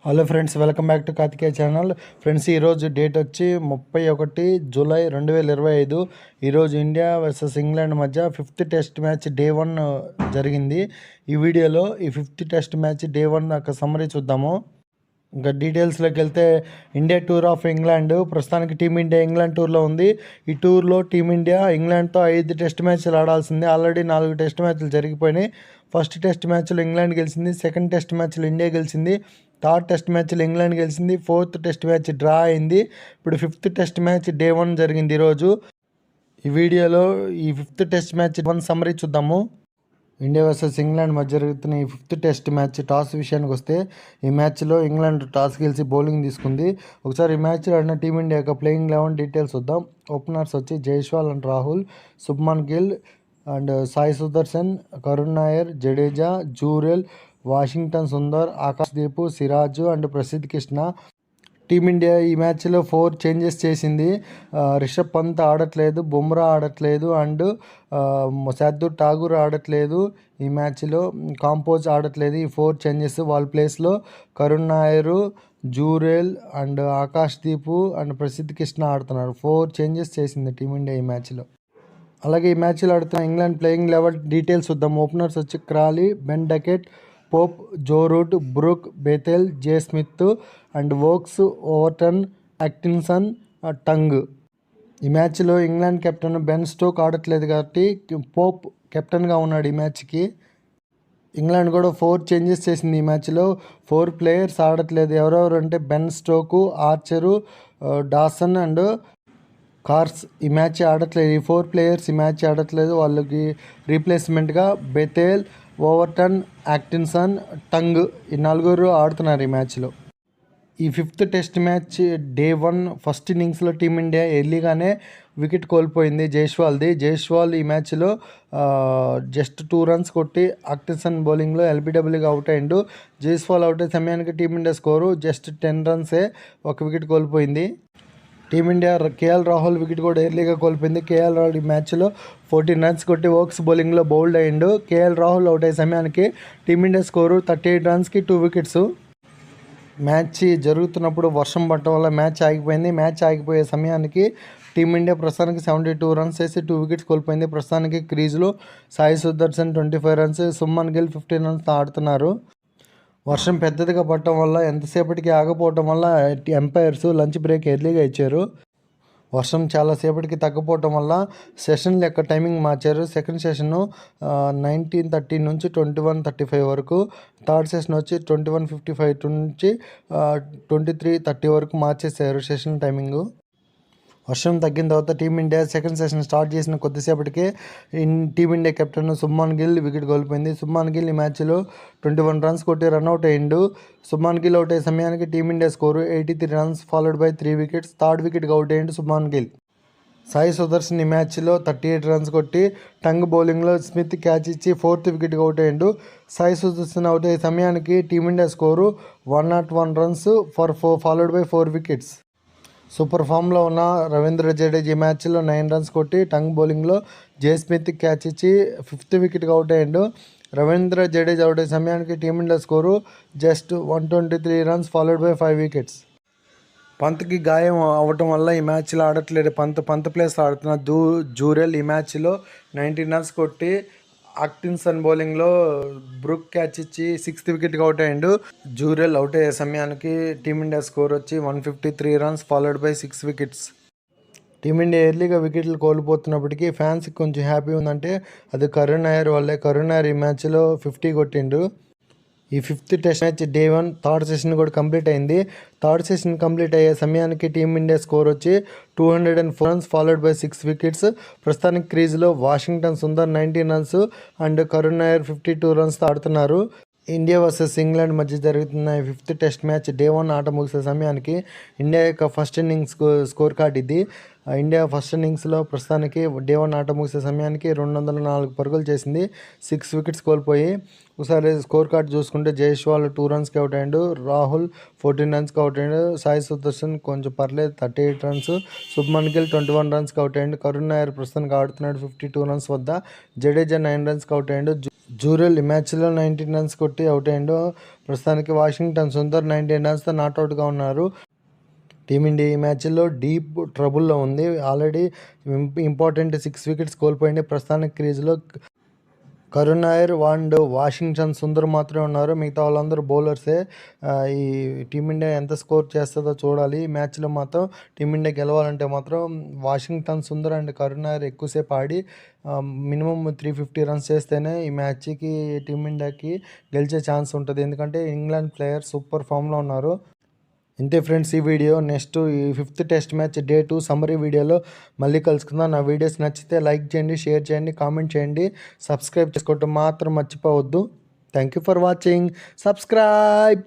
Hello friends, welcome back to Karthikeya channel. Friends, ఈరోజు date వచ్చి 31 July 2025. ఈరోజు ఇండియా వర్సెస్ ఇంగ్లాండ్ మధ్య 5th టెస్ట్ మ్యాచ్ డే 1 జరిగింది. ఈ వీడియోలో ఈ 5th టెస్ట్ మ్యాచ్ డే 1 యొక్క సమ్మరీ చూద్దాము. ఇంకా డీటెయిల్స్లోకి వెళ్తే, ఇండియా టూర్ ఆఫ్ ఇంగ్లాండ్ ప్రస్తుతానికి టీమిండియా ఇంగ్లాండ్ టూర్లో ఉంది. ఈ టూర్లో టీమిండియా ఇంగ్లాండ్తో 5 టెస్ట్ మ్యాచ్లు ఆడాల్సింది. ఆల్రెడీ 4 టెస్ట్ మ్యాచ్లు జరిగిపోయినాయి. ఫస్ట్ టెస్ట్ మ్యాచ్లో ఇంగ్లాండ్ గెలిచింది, సెకండ్ టెస్ట్ మ్యాచ్లో ఇండియా గెలిచింది, థర్డ్ టెస్ట్ మ్యాచ్లో ఇంగ్లాండ్ గెలిచింది, ఫోర్త్ టెస్ట్ మ్యాచ్ డ్రా అయింది. ఇప్పుడు 5th టెస్ట్ మ్యాచ్ డే 1 జరిగింది ఈరోజు. ఈ వీడియోలో ఈ 5th టెస్ట్ మ్యాచ్ 1 సమ్మరీ చూద్దాము. ఇండియా వర్సెస్ ఇంగ్లాండ్ మధ్య జరుగుతున్న ఈ 5th టెస్ట్ మ్యాచ్ టాస్ విషయానికి వస్తే, ఈ మ్యాచ్లో ఇంగ్లాండ్ టాస్ గెలిచి బౌలింగ్ తీసుకుంది. ఒకసారి ఈ మ్యాచ్లో ఆడిన టీమిండియా యొక్క ప్లేయింగ్ 11 డీటెయిల్స్ చూద్దాం. ఓపెనర్స్ వచ్చి Jaiswal and Rahul, Shubman Gill and Sai Sudarshan, Karun Nair, Jadeja, Jurel, Washington Sundar, Akash Deep, Siraj and Prasidh Krishna. Team India ఈ మ్యాచ్లో 4 చేంజెస్ చేసింది. రిషబ్ పంత్ ఆడట్లేదు, బుమ్రా ఆడట్లేదు అండ్ శార్దూల్ ఠాగూర్ ఆడట్లేదు. ఈ మ్యాచ్లో కాంపోజ్ ఆడట్లేదు. ఈ 4 చేంజెస్. వాళ్ళ ప్లేస్లో కరుణ్ నాయర్, జూరెల్ అండ్ ఆకాశ్దీప్ అండ్ ప్రసిద్ధ్ కృష్ణ ఆడుతున్నారు. 4 చేంజెస్ చేసింది టీమిండియా ఈ మ్యాచ్లో. అలాగే ఈ మ్యాచ్లో ఆడుతున్న ఇంగ్లాండ్ ప్లేయింగ్ 11 డీటెయిల్స్ చూద్దాం. ఓపెనర్స్ వచ్చి Crawley, Ben Duckett, Pope, Joe Root, Brook, Bethell, Jay Smith and Woakes, Overton, Atkinson, Tongue. ఈ మ్యాచ్లో ఇంగ్లాండ్ కెప్టెన్ బెన్ స్టోక్ ఆడట్లేదు కాబట్టి పోప్ కెప్టెన్గా ఉన్నాడు ఈ మ్యాచ్కి. ఇంగ్లాండ్ కూడా 4 చేంజెస్ చేసింది ఈ మ్యాచ్లో. 4 ప్లేయర్స్ ఆడట్లేదు. ఎవరెవరు అంటే Ben Stokes, Archer, Dawson and Carse ఈ మ్యాచ్ ఆడట్లేదు. ఈ 4 ప్లేయర్స్ ఈ మ్యాచ్ ఆడట్లేదు. వాళ్ళకి రీప్లేస్మెంట్గా బెథెల్, ఓవర్టన్, అట్కిన్సన్, టంగ్ ఈ 4 ఆడుతున్నారు ఈ మ్యాచ్లో. ఈ 5th test match day 1 first ఇన్నింగ్స్లో టీమిండియా ఎర్లీగానే వికెట్ కోల్పోయింది జైస్వాల్ ఈ మ్యాచ్లో జస్ట్ 2 రన్స్ కొట్టి అట్కిన్సన్ బౌలింగ్లో ఎల్బిడబ్ల్యూగా అవుట్ అయ్యిండు. జైస్వాల్ అవుట్ అయ్యే సమయానికి టీమిండియా స్కోరు జస్ట్ 10 రన్సే, 1 వికెట్ కోల్పోయింది. టీమిండియా కేఎల్ రాహుల్ వికెట్ కూడా ఎర్లీగా కోల్పోయింది. కేఎల్ రాహుల్ ఈ మ్యాచ్లో 14 రన్స్ కొట్టి ఓక్స్ బౌలింగ్లో బౌల్డ్ అయ్యిండు. కేఎల్ రాహుల్ అవుట్ అయ్యే సమయానికి టీమిండియా స్కోరు 38 రన్స్కి 2 వికెట్స్. మ్యాచ్ జరుగుతున్నప్పుడు వర్షం పడటం వల్ల మ్యాచ్ ఆగిపోయింది. మ్యాచ్ ఆగిపోయే సమయానికి టీమిండియా ప్రస్తుతానికి 72 రన్స్ వేసి 2 వికెట్స్ కోల్పోయింది. ప్రస్తుతానికి క్రీజ్లో సాయి సుదర్శన్ 25 రన్స్, శుభ్మన్ గిల్ 15 రన్స్ ఆడుతున్నారు. వర్షం పెద్దదిగా పడటం వల్ల ఎంతసేపటికి ఆగపోవటం వల్ల ఎంపైర్స్ లంచ్ బ్రేక్ ఎర్లీగా ఇచ్చారు. వర్షం చాలాసేపటికి తగ్గపోవటం వల్ల సెషన్ల యొక్క టైమింగ్ మార్చారు. సెకండ్ సెషన్ 19:30 నుంచి 21:35 వరకు, థర్డ్ సెషన్ వచ్చి 21:55 నుంచి 23:30 వరకు మార్చేశారు సెషన్ టైమింగు. వర్షం తగ్గిన తర్వాత టీమిండియా సెకండ్ సెషన్ స్టార్ట్ చేసిన కొద్దిసేపటికే team India captain Shubman Gill wicket కోల్పోయింది. శుభ్మన్ గిల్ ఈ మ్యాచ్లో 21 రన్స్ కొట్టి రన్అట్ అయ్యిండు. శుభ్మన్ గిల్ అవుట్ అయ్యే సమయానికి team India score 83 runs followed by 3 wickets. Third వికెట్గా అవుట్ అయ్యిండు శుభ్మన్ గిల్. సాయి సుదర్శన్ ఈ మ్యాచ్లో 38 రన్స్ కొట్టి టంగ్ బౌలింగ్లో స్మిత్ క్యాచ్ ఇచ్చి 4th వికెట్గా అవుట్ అయ్యిండు. సాయి సుదర్శన్ అవుట్ అయ్యే సమయానికి team India score 101 runs followed by 4 wickets. Super ఫామ్లో ఉన్న రవీంద్ర జడేజా ఈ మ్యాచ్లో 9 రన్స్ కొట్టి టంగ్ బౌలింగ్లో జే స్మిత్ క్యాచ్ ఇచ్చి 5th వికెట్గా అవుట్ అయ్యిండు. రవీంద్ర జడేజా అవుట్ అయ్యే సమయానికి team India score just 123 runs followed by 5 wickets. పంత్కి గాయం అవ్వటం వల్ల ఈ మ్యాచ్లో ఆడట్లేదు. పంత్ ప్లేస్ ఆడుతున్న జూరెల్ ఈ మ్యాచ్లో 19 రన్స్ కొట్టి అట్కిన్సన్ బౌలింగ్లో బ్రూక్ క్యాచ్ ఇచ్చి 6th వికెట్గా అవుట్ అయ్యిండు. జూరెల్ అవుట్ అయ్యే సమయానికి టీమిండియా స్కోర్ వచ్చి 153 runs followed by 6 wickets. Team India ఎర్లీగా వికెట్లు కోల్పోతున్నప్పటికీ ఫ్యాన్స్కి కొంచెం హ్యాపీ ఉందంటే అది కరుణ్ నాయర్ వల్లే. కరుణ్ నాయర్ ఈ మ్యాచ్లో 50 కొట్టిండు. ఈ 5th test match day 1 third session కూడా కంప్లీట్ అయింది. థర్డ్ సెషన్ కంప్లీట్ అయ్యే సమయానికి టీమిండియా స్కోర్ వచ్చి 204 రన్స్ ఫాలోడ్ బై 6 వికెట్స్. ప్రస్తుతానికి క్రీజ్లో Washington Sundar 19 runs and Karun Nair 52 రన్స్తో ఆడుతున్నారు. ఇండియా వర్సెస్ ఇంగ్లాండ్ మధ్య జరుగుతున్న 5th టెస్ట్ మ్యాచ్ డే 1 ఆట ముగిసే సమయానికి ఇండియా యొక్క ఫస్ట్ ఇన్నింగ్స్ స్కోర్ కార్డ్ ఇది. ఇండియా ఫస్ట్ ఇన్నింగ్స్లో ప్రస్తుతానికి డే 1 ఆట ముగిసే సమయానికి 204 పరుగులు చేసింది, 6 వికెట్స్ కోల్పోయి. ఒకసారి స్కోర్ కార్డ్ చూసుకుంటే జైస్వాల్ 2 రన్స్కి అవుట్ అయ్యాడు, రాహుల్ 14 రన్స్కి అవుట్ అయ్యాడు, సాయి సుదర్శన్ కొంచెం పర్లేదు 38 రన్స్, శుభ్మన్ గిల్ 21 రన్స్కి అవుట్ అయ్యాడు, కరుణ్ నాయర్ ప్రస్తుతానికి ఆడుతున్నాడు 52 రన్స్ వద్ద, జడేజా 9 రన్స్కి అవుట్ అయ్యాడు, జూరెల్ ఈ మ్యాచ్లో 19 రన్స్ కొట్టి అవుట్ అయ్యిండు. ప్రస్తుతానికి వాషింగ్టన్ సుందర్ 19 రన్స్తో నాట్అవుట్గా ఉన్నారు. టీమిండియా ఈ మ్యాచ్లో డీప్ ట్రబుల్లో ఉంది. ఆల్రెడీ ఇంపార్టెంట్ 6 వికెట్స్ కోల్పోయింది. ప్రస్తుతానికి క్రీజ్లో కరుణ్ నాయర్ అండ్ వాషింగ్టన్ సుందర్ మాత్రమే ఉన్నారు. మిగతా వాళ్ళందరూ బౌలర్సే. ఈ టీమిండియా ఎంత స్కోర్ చేస్తుందో చూడాలి. ఈ మ్యాచ్లో మాత్రం టీమిండియా గెలవాలంటే మాత్రం వాషింగ్టన్ సుందర్ అండ్ కరుణ్ నాయర్ ఎక్కువసేపు ఆడి మినిమం 350 రన్స్ చేస్తేనే ఈ మ్యాచ్కి టీమిండియాకి గెలిచే ఛాన్స్ ఉంటుంది. ఎందుకంటే ఇంగ్లాండ్ ప్లేయర్ సూపర్ ఫామ్లో ఉన్నారు. ఇంతే ఫ్రెండ్స్ ఈ వీడియో. నెక్స్ట్ ఈ 5th test match day 2 summary వీడియోలో మళ్ళీ కలుసుకుందాం. నా వీడియోస్ నచ్చితే లైక్ చేయండి, షేర్ చేయండి, కామెంట్ చేయండి, సబ్స్క్రైబ్ చేసుకోవటం మాత్రం మర్చిపోవద్దు. Thank you for watching. Subscribe.